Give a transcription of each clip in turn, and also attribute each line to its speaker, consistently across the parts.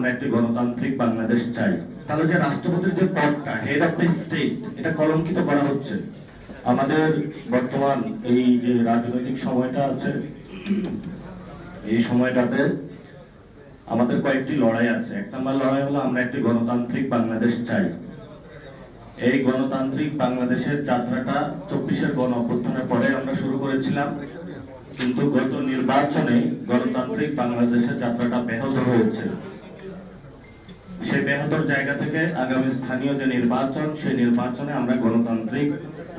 Speaker 1: আমরা একটি গণতান্ত্রিক বাংলাদেশ চাই। তাহলে যে রাষ্ট্রপতির যে পদটা হেড অফ দ্য স্টেট, এটা কলঙ্কিত করা হচ্ছে। আমাদের বর্তমান এই যে রাজনৈতিক সময়টা আছে, এই সময়টাতে আমাদের কয়েকটি লড়াই আছে। এক নম্বর লড়াই হলো আমরা একটি গণতান্ত্রিক বাংলাদেশ চাই। এই গণতান্ত্রিক বাংলাদেশের যাত্রাটা 24-এর গণ অভ্যুত্থানের পরে আমরা শুরু করেছিলাম, কিন্তু গত নির্বাচনে গণতান্ত্রিক বাংলাদেশের যাত্রাটা ব্যাহত হয়েছে। সেই ব্যাহতর জায়গা থেকে আগামী স্থানীয় যে নির্বাচন, সেই নির্বাচনে আমরা গণতান্ত্রিক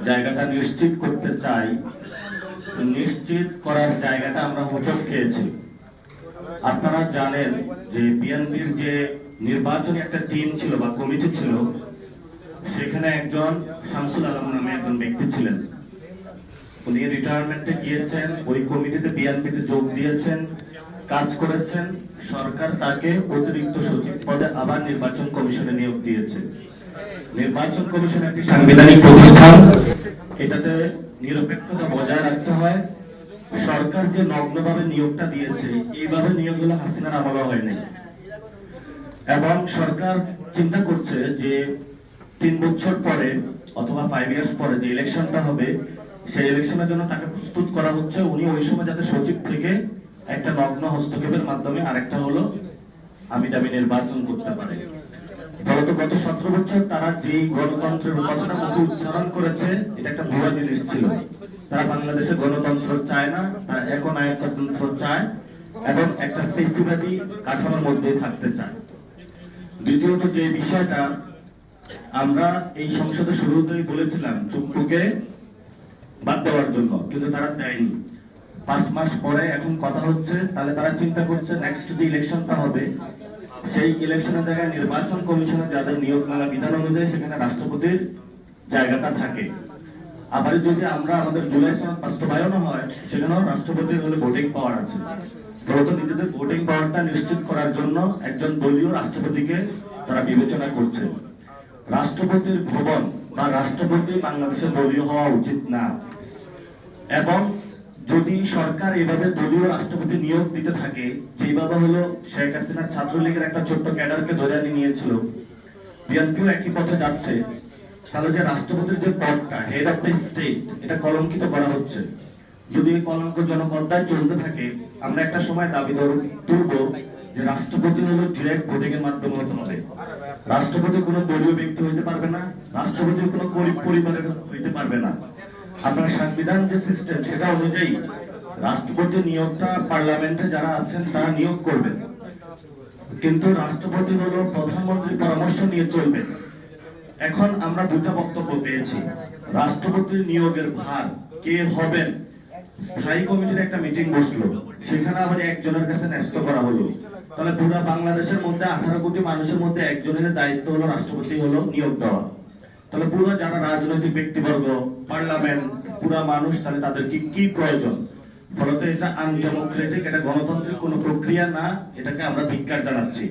Speaker 1: জায়গাটা নিশ্চিত করতে চাই। নিশ্চিত করার জায়গাটা আমরা হোঁচট খেয়েছি। আপনারা জানেন যে বিএনপির যে নির্বাচনী একটা টিম ছিল বা কমিটি ছিল, সেখানে একজন শামসুল আলম নামে একজন ব্যক্তি ছিলেন। উনি রিটায়ারমেন্টে গিয়েছেন, ওই কমিটিতে বিএনপিতে যোগ দিয়েছেন, কাজ করেছেন। সরকার তাকে অতিরিক্ত সচিব পদে আবার নির্বাচন কমিশনে নিয়োগ দিয়েছে। নির্বাচন কমিশন একটি সাংবিধানিক প্রতিষ্ঠান, এটাতে নিরপেক্ষতা বজায় রাখতে হয়। সরকার যে নগ্নভাবে নিয়োগটা দিয়েছে, এইভাবে নিয়োগগুলো হাসিনার আমলে হয়নি। এবং সরকার চিন্তা করছে যে 3 বছর পরে অথবা 5 ইয়ার্স পরে যে ইলেকশনটা হবে, সেই ইলেকশনের জন্য তাকে প্রস্তুত করা হচ্ছে। উনি ওই সময় যাতে সচিব থেকে একটা নগ্ন হস্তক্ষেপের মাধ্যমে আরেকটা হলো আমি দাবি নির্বাচন করতে পারে। ফলত গত 17 বছর তারা যে গণতন্ত্রের কথাটা মুখে উচ্চারণ করেছে, এটা একটা ভুয়া জিনিস ছিল। তারা বাংলাদেশে গণতন্ত্র চায় না, তারা একনায়কতন্ত্র চায় এবং একটা ফেসিবাদী কাঠামোর মধ্যে থাকতে চায়। দ্বিতীয়ত যে বিষয়টা আমরা এই সংসদে শুরুতেই বলেছিলাম চুপ্পুকে বাদ দেওয়ার জন্য, কিন্তু তারা দেয়নি। 5 মাস পরে এখন কথা হচ্ছে, তাহলে তারা চিন্তা করছে নেক্সট যে ইলেকশনটা হবে, সেই ইলেকশনের জায়গায় নির্বাচন কমিশনে যাদের নিয়োগ মালা বিধান অনুযায়ী সেখানে রাষ্ট্রপতির জায়গাটা থাকে। আবার যদি আমরা আমাদের জুলাই সনদ বাস্তবায়ন হয়, সেখানেও রাষ্ট্রপতির হলে ভোটিং পাওয়ার আছে। ফলত নিজেদের ভোটিং পাওয়ারটা নিশ্চিত করার জন্য একজন দলীয় রাষ্ট্রপতিকে তারা বিবেচনা করছে। রাষ্ট্রপতির ভবন বা রাষ্ট্রপতি বাংলাদেশে দলীয় হওয়া উচিত না। এবং যদি সরকার এভাবে দলীয় রাষ্ট্রপতি নিয়োগ দিতে থাকে, যেভাবে হলো শেখ হাসিনা ছাত্রলীগের একটা ছোট্ট ক্যাডারকে ধরে নিয়েছিল, বিএনপিও একই পথে যাচ্ছে, তাহলে যে রাষ্ট্রপতির যে পদটা হেড অফ দ্য স্টেট, এটা কলঙ্কিত করা হচ্ছে। যদি এই কলঙ্কজনক অধ্যায় চলতে থাকে, আমরা একটা সময় দাবি তুলব যে রাষ্ট্রপতি হলো ডিরেক্ট ভোটিং এর মাধ্যমে হতে হবে। রাষ্ট্রপতি কোনো দলীয় ব্যক্তি হইতে পারবে না, রাষ্ট্রপতি কোনো গরিব পরিবারের হইতে পারবে না। আপনার সংবিধান যে সিস্টেম, সেটা অনুযায়ী রাষ্ট্রপতি নিয়োগটা পার্লামেন্টে যারা আছেন তারা নিয়োগ করবেন, কিন্তু রাষ্ট্রপতি হলো প্রধানমন্ত্রীর পরামর্শ নিয়ে চলবেন। এখন আমরা দুটা বক্তব্য পেয়েছি। রাষ্ট্রপতির নিয়োগের ভার কে হবেন, স্থায়ী কমিটির একটা মিটিং বসলো, সেখানে আবার একজনের কাছে ন্যস্ত করা হলো। তাহলে পুরো বাংলাদেশের মধ্যে 18 কোটি মানুষের মধ্যে একজনের দায়িত্ব হলো রাষ্ট্রপতি হলো নিয়োগ দেওয়া। তাহলে পুরো যারা রাজনৈতিক ব্যক্তিবর্গ, পার্লামেন্ট, পুরো মানুষ, তাহলে তাদের কি প্রয়োজন? ফলত এটা আনডেমোক্রেটিক, এটা গণতান্ত্রিক কোনো প্রক্রিয়া না, এটাকে আমরা ধিক্কার জানাচ্ছি।